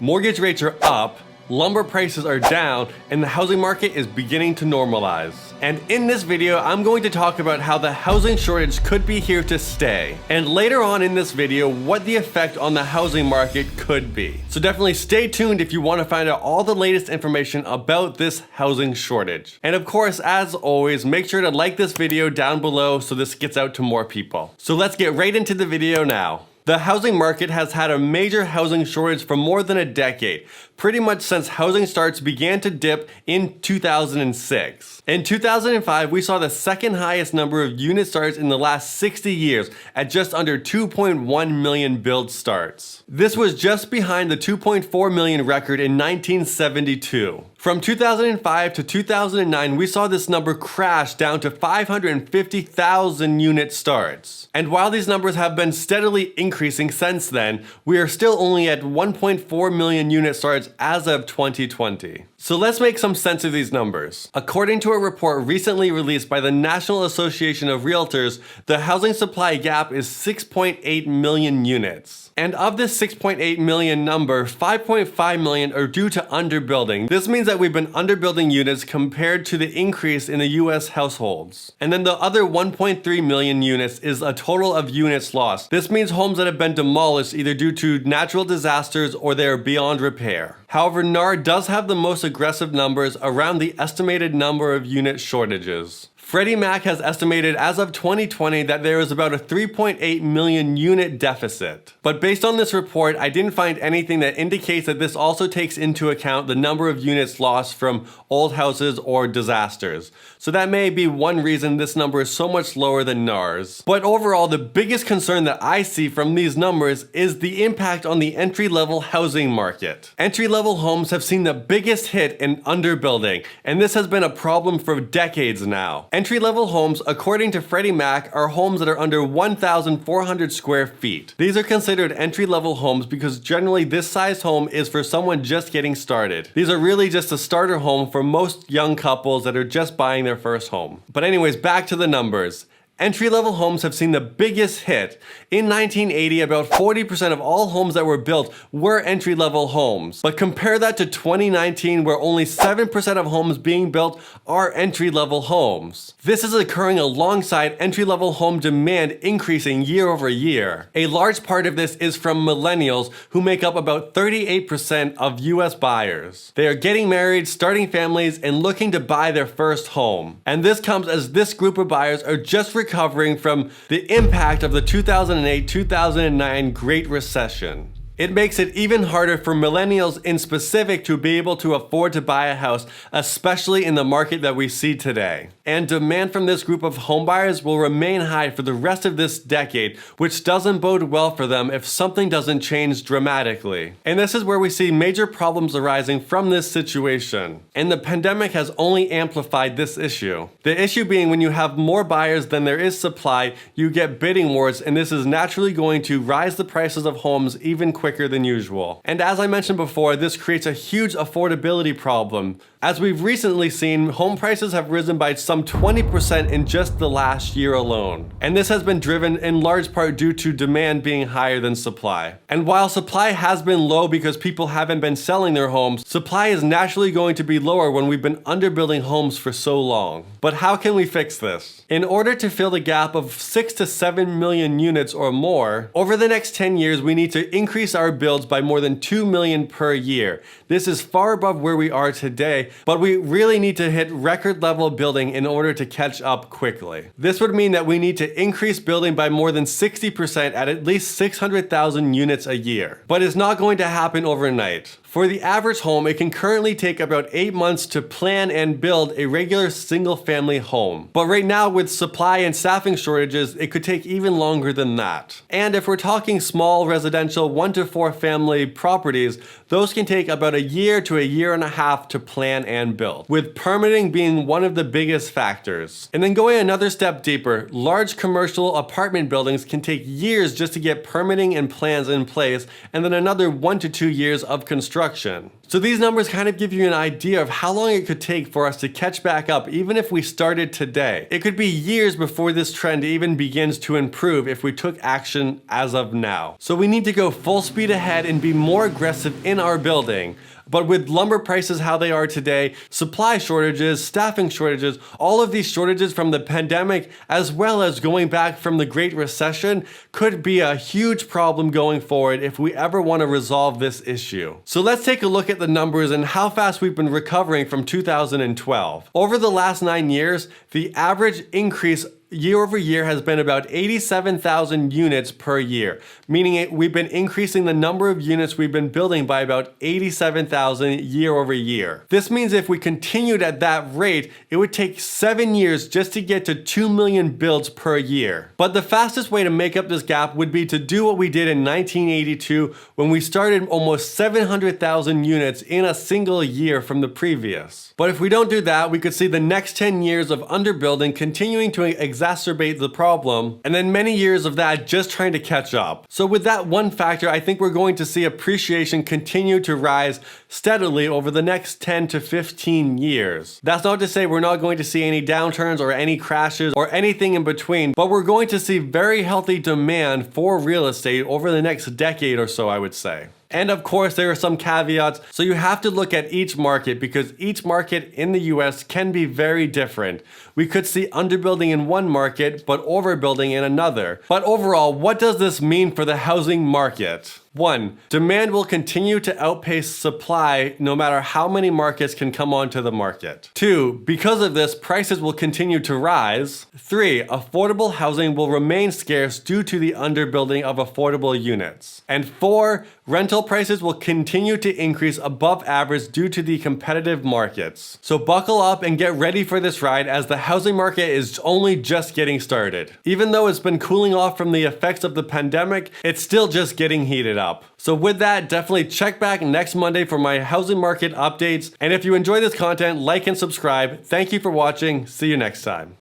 Mortgage rates are up, lumber prices are down, and the housing market is beginning to normalize. And in this video, I'm going to talk about how the housing shortage could be here to stay. And later on in this video, what the effect on the housing market could be. So definitely stay tuned if you want to find out all the latest information about this housing shortage. And of course, as always, make sure to like this video down below so this gets out to more people. So let's get right into the video now. The housing market has had a major housing shortage for more than a decade, pretty much since housing starts began to dip in 2006. In 2005, we saw the second highest number of unit starts in the last 60 years at just under 2.1 million build starts. This was just behind the 2.4 million record in 1972. From 2005 to 2009, we saw this number crash down to 550,000 unit starts. And while these numbers have been steadily increasing since then, we are still only at 1.4 million unit starts as of 2020. So let's make some sense of these numbers. According to a report recently released by the National Association of Realtors, the housing supply gap is 6.8 million units. And of this 6.8 million number, 5.5 million are due to underbuilding. This means that we've been underbuilding units compared to the increase in the US households. And then the other 1.3 million units is a total of units lost. This means homes that have been demolished either due to natural disasters or they are beyond repair. However, NAR does have the most aggressive numbers around the estimated number of unit shortages. Freddie Mac has estimated as of 2020 that there is about a 3.8 million unit deficit. But based on this report, I didn't find anything that indicates that this also takes into account the number of units lost from old houses or disasters. So that may be one reason this number is so much lower than NAR's. But overall, the biggest concern that I see from these numbers is the impact on the entry-level housing market. Entry-level homes have seen the biggest hit in underbuilding, and this has been a problem for decades now. Entry-level homes, according to Freddie Mac, are homes that are under 1,400 square feet. These are considered entry-level homes because generally this size home is for someone just getting started. These are really just a starter home for most young couples that are just buying their first home. But anyways, back to the numbers. Entry-level homes have seen the biggest hit. In 1980, about 40% of all homes that were built were entry-level homes. But compare that to 2019, where only 7% of homes being built are entry-level homes. This is occurring alongside entry-level home demand increasing year over year. A large part of this is from Millennials, who make up about 38% of US buyers. They are getting married, starting families, and looking to buy their first home. And this comes as this group of buyers are just recovering from the impact of the 2008-2009 Great Recession. It makes it even harder for millennials in specific to be able to afford to buy a house, especially in the market that we see today. And demand from this group of homebuyers will remain high for the rest of this decade, which doesn't bode well for them if something doesn't change dramatically. And this is where we see major problems arising from this situation. And the pandemic has only amplified this issue. The issue being when you have more buyers than there is supply, you get bidding wars, and this is naturally going to rise the prices of homes even quicker than usual. And as I mentioned before, this creates a huge affordability problem. As we've recently seen, home prices have risen by some 20% in just the last year alone. And this has been driven in large part due to demand being higher than supply. And while supply has been low because people haven't been selling their homes, supply is naturally going to be lower when we've been underbuilding homes for so long. But how can we fix this? In order to fill the gap of 6 to 7 million units or more, over the next 10 years, we need to increase our builds by more than 2 million per year. This is far above where we are today, but we really need to hit record level building in order to catch up quickly. This would mean that we need to increase building by more than 60% at least 600,000 units a year. But it's not going to happen overnight. For the average home, it can currently take about 8 months to plan and build a regular single-family home. But right now, with supply and staffing shortages, it could take even longer than that. And if we're talking small residential 1 to 4 family properties, those can take about a year to a year and a half to plan and build, with permitting being one of the biggest factors. And then going another step deeper, large commercial apartment buildings can take years just to get permitting and plans in place, and then another 1 to 2 years of construction construction. So these numbers kind of give you an idea of how long it could take for us to catch back up even if we started today. It could be years before this trend even begins to improve if we took action as of now. So we need to go full speed ahead and be more aggressive in our building. But with lumber prices how they are today, supply shortages, staffing shortages, all of these shortages from the pandemic, as well as going back from the Great Recession, could be a huge problem going forward if we ever want to resolve this issue. So let's take a look at the numbers and how fast we've been recovering from 2012. Over the last 9 years, the average increase year over year has been about 87,000 units per year, meaning we've been increasing the number of units we've been building by about 87,000 year over year. This means if we continued at that rate, it would take 7 years just to get to 2 million builds per year. But the fastest way to make up this gap would be to do what we did in 1982 when we started almost 700,000 units in a single year from the previous. But if we don't do that, we could see the next 10 years of underbuilding continuing to exacerbate the problem, and then many years of that just trying to catch up. So with that one factor, I think we're going to see appreciation continue to rise steadily over the next 10 to 15 years. That's not to say we're not going to see any downturns or any crashes or anything in between, but we're going to see very healthy demand for real estate over the next decade or so, I would say. And of course, there are some caveats, so you have to look at each market because each market in the US can be very different. We could see underbuilding in one market, but overbuilding in another. But overall, what does this mean for the housing market? 1. Demand will continue to outpace supply no matter how many markets can come onto the market. 2. Because of this, prices will continue to rise. 3. Affordable housing will remain scarce due to the underbuilding of affordable units. And 4. Rental prices will continue to increase above average due to the competitive markets. So buckle up and get ready for this ride as the housing market is only just getting started. Even though it's been cooling off from the effects of the pandemic, it's still just getting heated up. So with that, definitely check back next Monday for my housing market updates. And if you enjoy this content, like and subscribe. Thank you for watching. See you next time.